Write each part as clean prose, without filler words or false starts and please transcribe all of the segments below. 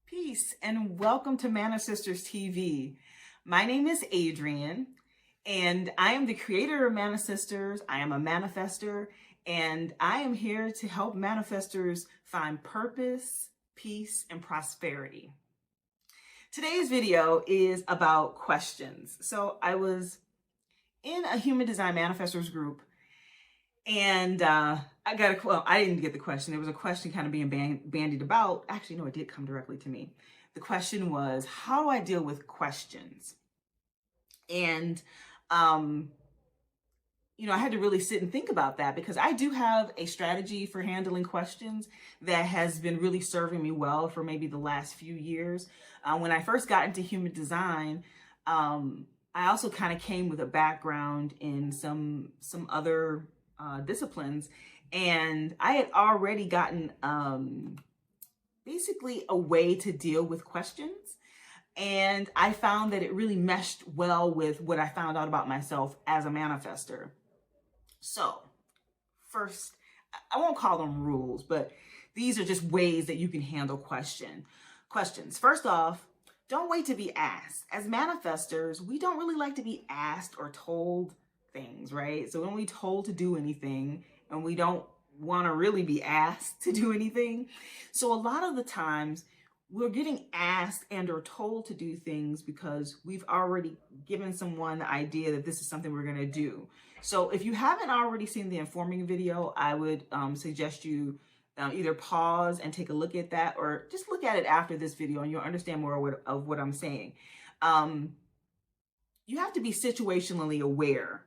Peace and welcome to ManiSisters TV. My name is Adrienne and I am the creator of ManiSisters. I am a manifestor and I am here to help manifestors find purpose, peace, and prosperity. Today's video is about questions. So I was in a Human Design Manifestors group and I didn't get the question. There was a question kind of being bandied about. Actually, no, it did come directly to me. The question was, how do I deal with questions? And, I had to really sit and think about that because I do have a strategy for handling questions that has been really serving me well for maybe the last few years. When I first got into human design, I also kind of came with a background in some other disciplines, and I had already gotten basically a way to deal with questions, and I found that it really meshed well with what I found out about myself as a manifestor. So first, I won't call them rules, but these are just ways that you can handle questions. First off, don't wait to be asked. As manifestors, we don't really like to be asked or told things, right? So when we told to do anything and we don't want to really be asked to do anything. So a lot of the times we're getting asked and or told to do things because we've already given someone the idea that this is something we're going to do. So if you haven't already seen the informing video, I would suggest you either pause and take a look at that, or just look at it after this video and you'll understand more of what I'm saying. You have to be situationally aware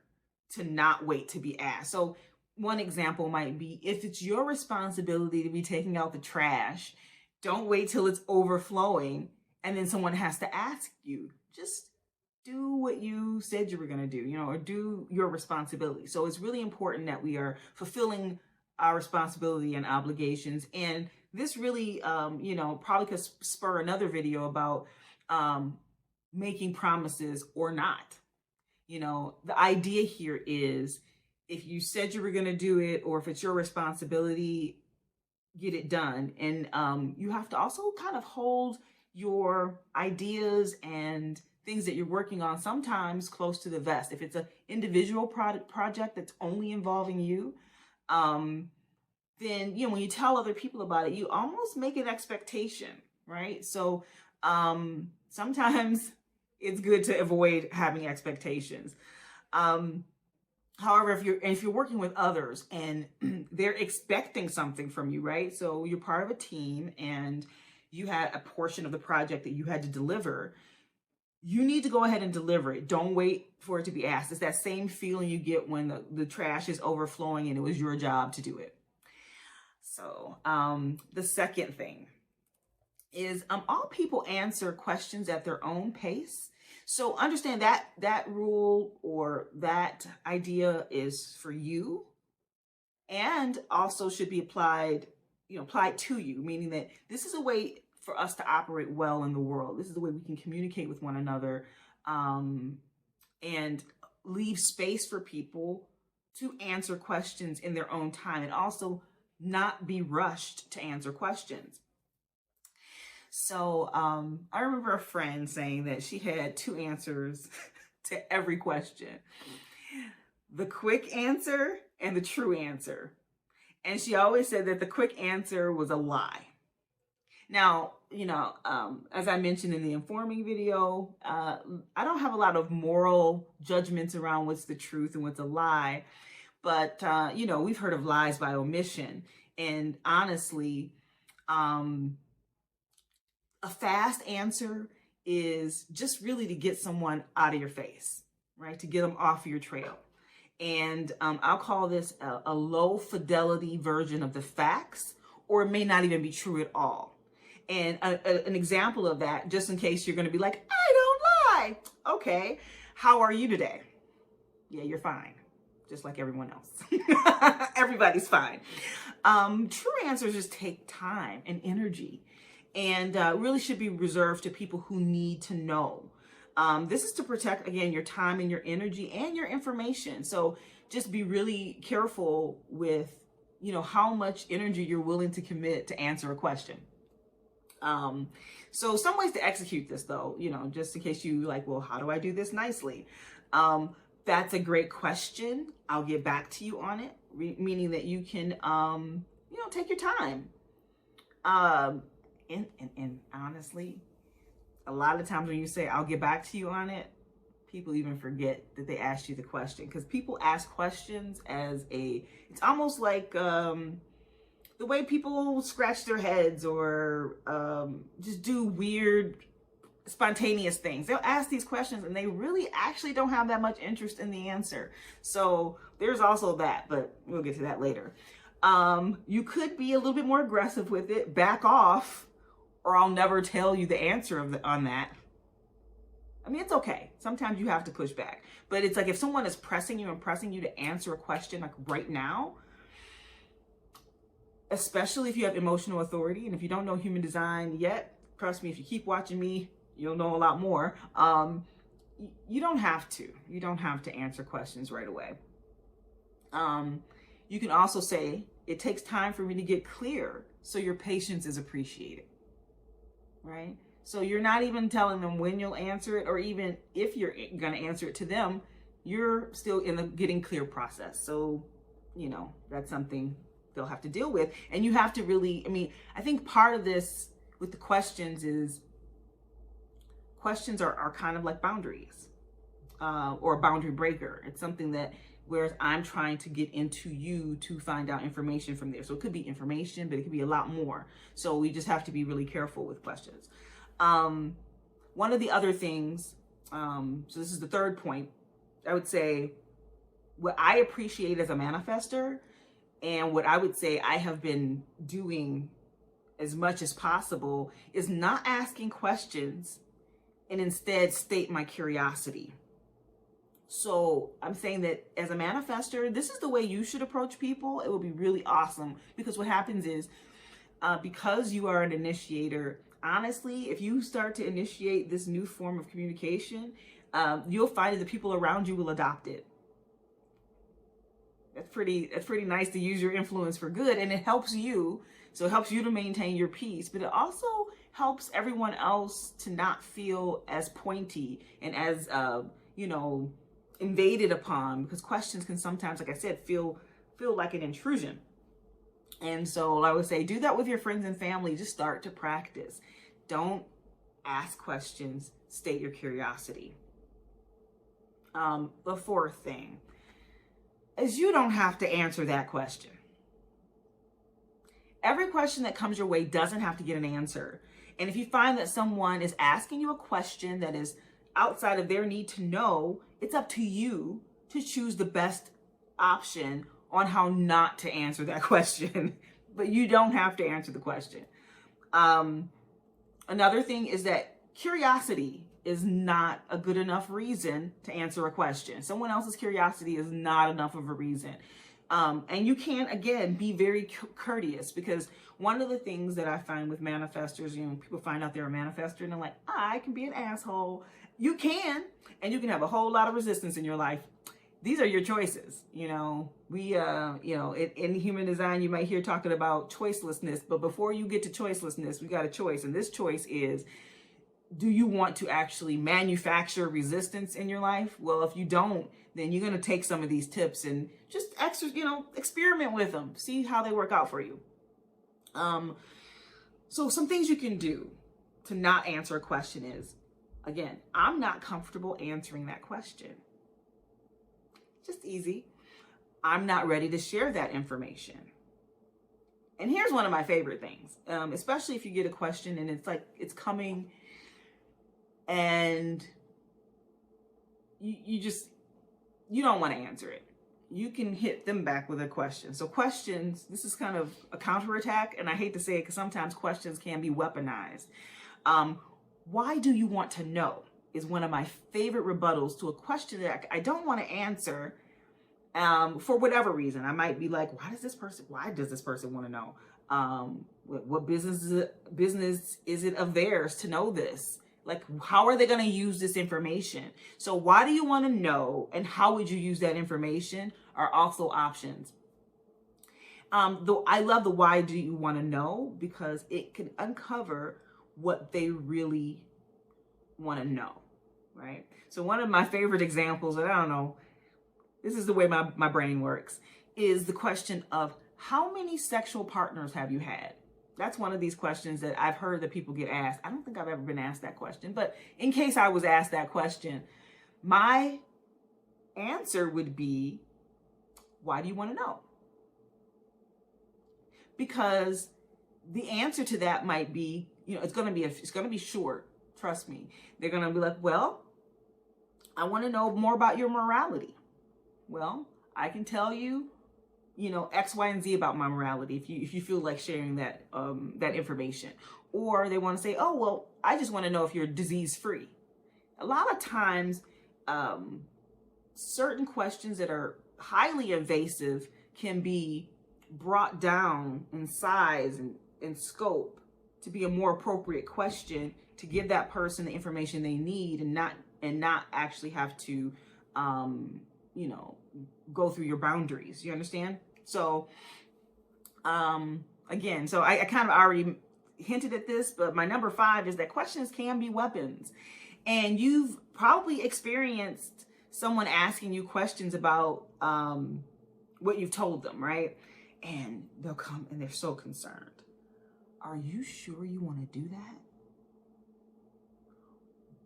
to not wait to be asked. So one example might be, if it's your responsibility to be taking out the trash, don't wait till it's overflowing and then someone has to ask you. Just do what you said you were going to do, or do your responsibility. So it's really important that we are fulfilling our responsibility and obligations. And this really, probably could spur another video about making promises or not. The idea here is, if you said you were going to do it, or if it's your responsibility, get it done. And you have to also kind of hold your ideas and things that you're working on sometimes close to the vest. If it's an individual project that's only involving you, then, when you tell other people about it, you almost make an expectation, right? So sometimes it's good to avoid having expectations. However, if you're working with others and they're expecting something from you, right? So you're part of a team and you had a portion of the project that you had to deliver, you need to go ahead and deliver it. Don't wait for it to be asked. It's that same feeling you get when the trash is overflowing and it was your job to do it. So the second thing is all people answer questions at their own pace. So understand that rule or that idea is for you, and also should be applied to you, meaning that this is a way for us to operate well in the world. This is the way we can communicate with one another, and leave space for people to answer questions in their own time, and also not be rushed to answer questions. So I remember a friend saying that she had two answers to every question: the quick answer and the true answer. And she always said that the quick answer was a lie. Now, as I mentioned in the informing video, I don't have a lot of moral judgments around what's the truth and what's a lie. But, we've heard of lies by omission. And honestly, a fast answer is just really to get someone out of your face, right? To get them off your trail. And I'll call this a low fidelity version of the facts, or it may not even be true at all. And an example of that, just in case you're going to be like, I don't lie. Okay, how are you today? Yeah, you're fine. Just like everyone else. Everybody's fine. True answers just take time and energy, and really should be reserved to people who need to know. This is to protect, again, your time and your energy and your information. So just be really careful with, how much energy you're willing to commit to answer a question. So some ways to execute this though, just in case you like, well, how do I do this nicely? That's a great question. I'll get back to you on it, meaning that you can, take your time. And honestly, a lot of times when you say, I'll get back to you on it, people even forget that they asked you the question, because people ask questions it's almost like, the way people scratch their heads or just do weird, spontaneous things. They'll ask these questions and they really actually don't have that much interest in the answer. So there's also that, but we'll get to that later. You could be a little bit more aggressive with it, back off, or I'll never tell you the answer on that. I mean, it's okay. Sometimes you have to push back. But it's like if someone is pressing you to answer a question like right now, especially if you have emotional authority, and if you don't know human design yet, trust me, if you keep watching me, you'll know a lot more. You don't have to. You don't have to answer questions right away. You can also say, it takes time for me to get clear, so your patience is appreciated, right? So you're not even telling them when you'll answer it, or even if you're going to answer it to them, you're still in the getting clear process. So, that's something they'll have to deal with. And you have to really, I think part of this with the questions is questions are kind of like boundaries, or a boundary breaker. It's something that, whereas I'm trying to get into you to find out information from there. So it could be information, but it could be a lot more. So we just have to be really careful with questions. One of the other things, so this is the third point, I would say what I appreciate as a manifestor, and what I would say I have been doing as much as possible, is not asking questions and instead state my curiosity. So I'm saying that as a manifestor, this is the way you should approach people. It will be really awesome, because what happens is, because you are an initiator, honestly, if you start to initiate this new form of communication, you'll find that the people around you will adopt it. That's pretty nice to use your influence for good, and it helps you. So it helps you to maintain your peace, but it also helps everyone else to not feel as pointy and as, invaded upon, because questions can sometimes, like I said, feel like an intrusion. And so I would say, do that with your friends and family. Just start to practice. Don't ask questions, state your curiosity. The fourth thing is, you don't have to answer that question. Every question that comes your way doesn't have to get an answer. And if you find that someone is asking you a question that is outside of their need to know, it's up to you to choose the best option on how not to answer that question. But you don't have to answer the question. Another thing is that curiosity is not a good enough reason to answer a question. Someone else's curiosity is not enough of a reason. And you can, again, be very courteous, because one of the things that I find with manifestors, people find out they're a manifestor and they're like, I can be an asshole. You can, and you can have a whole lot of resistance in your life. These are your choices. We, in human design, you might hear talking about choicelessness, but before you get to choicelessness, we got a choice. And this choice is, do you want to actually manufacture resistance in your life? Well, if you don't, then you're going to take some of these tips and just experiment with them, see how they work out for you. So some things you can do to not answer a question is, again, I'm not comfortable answering that question. Just easy. I'm not ready to share that information. And here's one of my favorite things, especially if you get a question and it's like, it's coming and you don't want to answer it. You can hit them back with a question. So questions, this is kind of a counterattack, and I hate to say it because sometimes questions can be weaponized. Why do you want to know is one of my favorite rebuttals to a question that I don't want to answer for whatever reason. I might be like, why does this person want to know? What business is it of theirs to know this? Like, how are they going to use this information? So why do you want to know, and how would you use that information are also options. Though I love the why do you want to know, because it can uncover what they really want to know, right? So one of my favorite examples, and I don't know, this is the way my brain works, is the question of how many sexual partners have you had? That's one of these questions that I've heard that people get asked. I don't think I've ever been asked that question, but in case I was asked that question, my answer would be, why do you want to know? Because the answer to that might be, it's going to be short. Trust me. They're going to be like, well, I want to know more about your morality. Well, I can tell you, X, Y, and Z about my morality if you feel like sharing that that information. Or they want to say, oh, well, I just want to know if you're disease free. A lot of times, certain questions that are highly invasive can be brought down in size and scope to be a more appropriate question to give that person the information they need and not actually have to go through your boundaries. You understand? So again, so I kind of already hinted at this, but my number 5 is that questions can be weapons. And you've probably experienced someone asking you questions about what you've told them, right? And they'll come and they're so concerned. Are you sure you want to do that?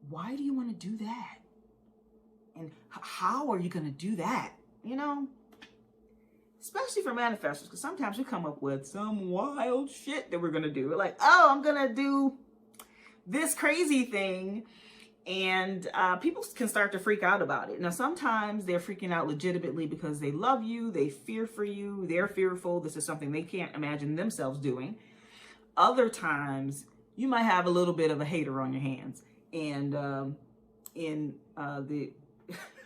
Why do you want to do that? And how are you going to do that? Especially for manifestors, because sometimes we come up with some wild shit that we're going to do. We're like, oh, I'm going to do this crazy thing. And people can start to freak out about it. Now, sometimes they're freaking out legitimately because they love you, they fear for you, they're fearful. This is something they can't imagine themselves doing. Other times, you might have a little bit of a hater on your hands. And I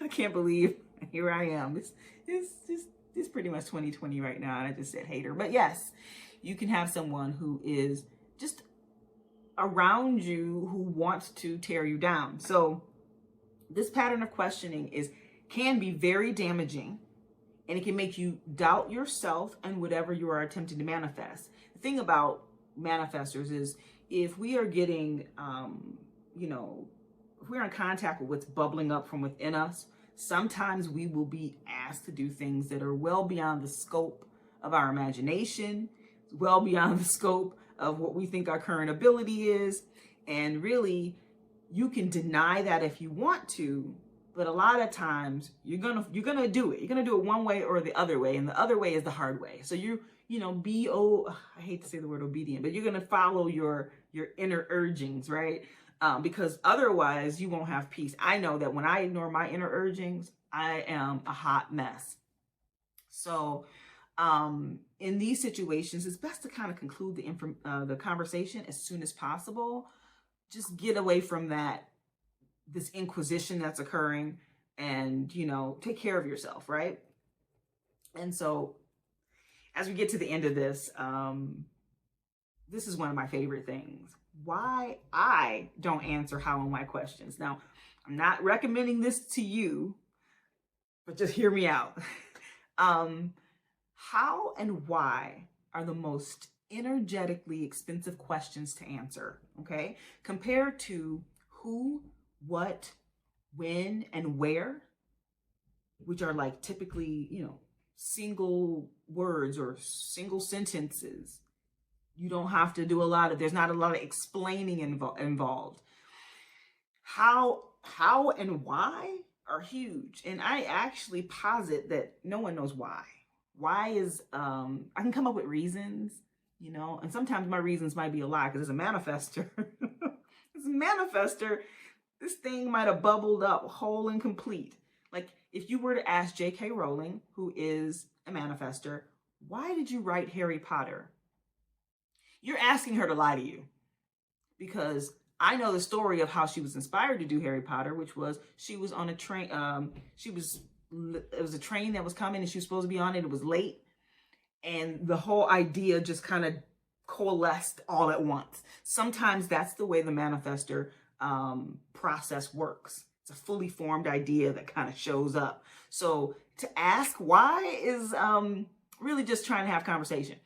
can't believe, here I am. It's pretty much 2020 right now, and I just said hater. But yes, you can have someone who is just around you who wants to tear you down. So this pattern of questioning can be very damaging, and it can make you doubt yourself and whatever you are attempting to manifest. The thing about manifestors is if we are getting, if we're in contact with what's bubbling up from within us, sometimes we will be asked to do things that are well beyond the scope of our imagination, well beyond the scope of what we think our current ability is. And really, you can deny that if you want to, but a lot of times you're gonna do it. You're gonna do it one way or the other way, and the other way is the hard way. So I hate to say the word obedient, but you're gonna follow your inner urgings, right? Because otherwise you won't have peace. I know that when I ignore my inner urgings, I am a hot mess. So in these situations, it's best to kind of conclude the conversation as soon as possible. Just get away from this inquisition that's occurring, and take care of yourself, right? And so as we get to the end of this, this is one of my favorite things. Why I don't answer how and why questions. Now, I'm not recommending this to you, but just hear me out. How and why are the most energetically expensive questions to answer, okay? Compared to who, what, when, and where, which are like typically, single words or single sentences. You don't have to do there's not a lot of explaining involved. How and why are huge. And I actually posit that no one knows why. Why is, I can come up with reasons, and sometimes my reasons might be a lie because as a manifestor, this thing might have bubbled up whole and complete. Like if you were to ask J.K. Rowling, who is a manifestor, why did you write Harry Potter? You're asking her to lie to you, because I know the story of how she was inspired to do Harry Potter, which was she was on a train. It was a train that was coming and she was supposed to be on it. It was late. And the whole idea just kind of coalesced all at once. Sometimes that's the way the manifestor process works. It's a fully formed idea that kind of shows up. So to ask why is really just trying to have conversation.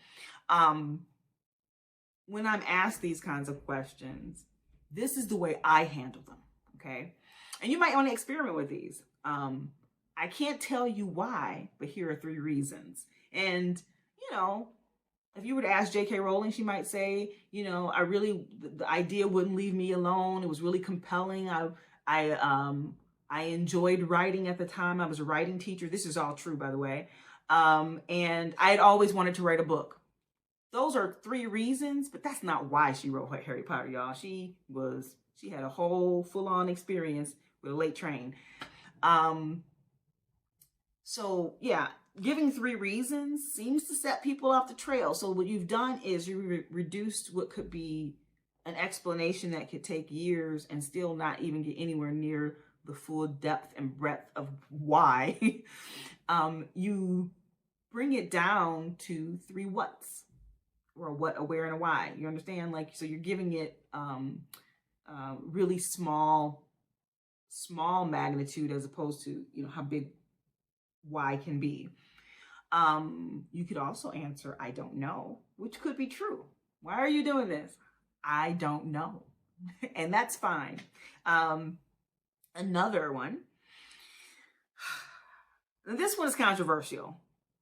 when I'm asked these kinds of questions, this is the way I handle them, okay? And you might want to experiment with these. I can't tell you why, but here are 3 reasons. And, you know, if you were to ask J.K. Rowling, she might say, you know, the idea wouldn't leave me alone. It was really compelling. I enjoyed writing at the time. I was a writing teacher. This is all true, by the way. And I had always wanted to write a book. Those are 3 reasons, but that's not why she wrote Harry Potter, y'all. She had a whole full-on experience with a late train. So yeah, giving 3 reasons seems to set people off the trail. So what you've done is you reduced what could be an explanation that could take years and still not even get anywhere near the full depth and breadth of why. You bring it down to 3 whats, or a what, a where, and a why. You understand? Like, so you're giving it really small magnitude as opposed to, you know, how big why can be. You could also answer, I don't know, which could be true. Why are you doing this? I don't know. And that's fine. Another one. This one is controversial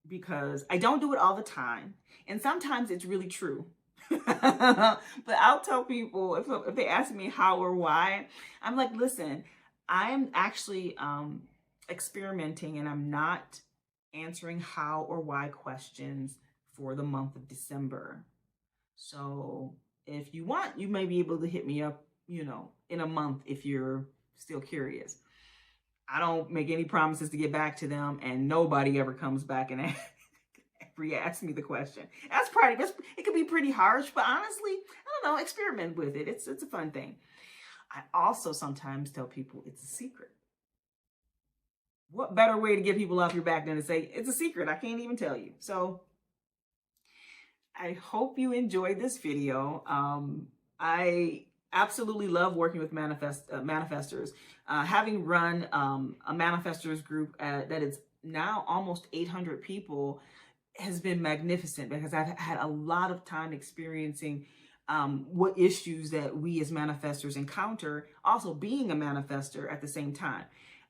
because I don't do it all the time. And sometimes it's really true. But I'll tell people, if they ask me how or why, I'm like, listen, I'm actually experimenting, and I'm not answering how or why questions for the month of December. So if you want, you may be able to hit me up, you know, in a month if you're still curious. I don't make any promises to get back to them, and nobody ever comes back and re-ask me the question. It could be pretty harsh, but honestly, I don't know, experiment with it. It's a fun thing. I also sometimes tell people it's a secret. What better way to get people off your back than to say, it's a secret, I can't even tell you. So I hope you enjoyed this video. I absolutely love working with manifestors. Having run a manifestors group that is now almost 800 people has been magnificent, because I've had a lot of time experiencing what issues that we as manifestors encounter, also being a manifestor at the same time.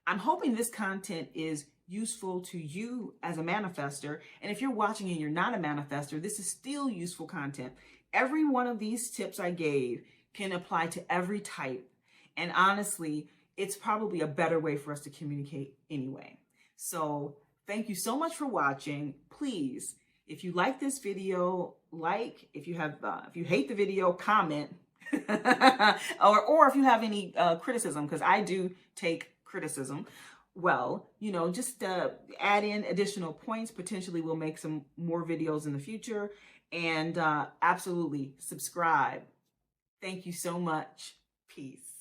I'm hoping this content is useful to you as a manifestor. And if you're watching and you're not a manifestor, this is still useful content. Every one of these tips I gave can apply to every type. And honestly, it's probably a better way for us to communicate anyway. So thank you so much for watching. Please, if you like this video, like. If you hate the video, comment. or if you have any criticism, because I do take criticism, well, you know, just add in additional points. Potentially we'll make some more videos in the future. And absolutely subscribe. Thank you so much. Peace.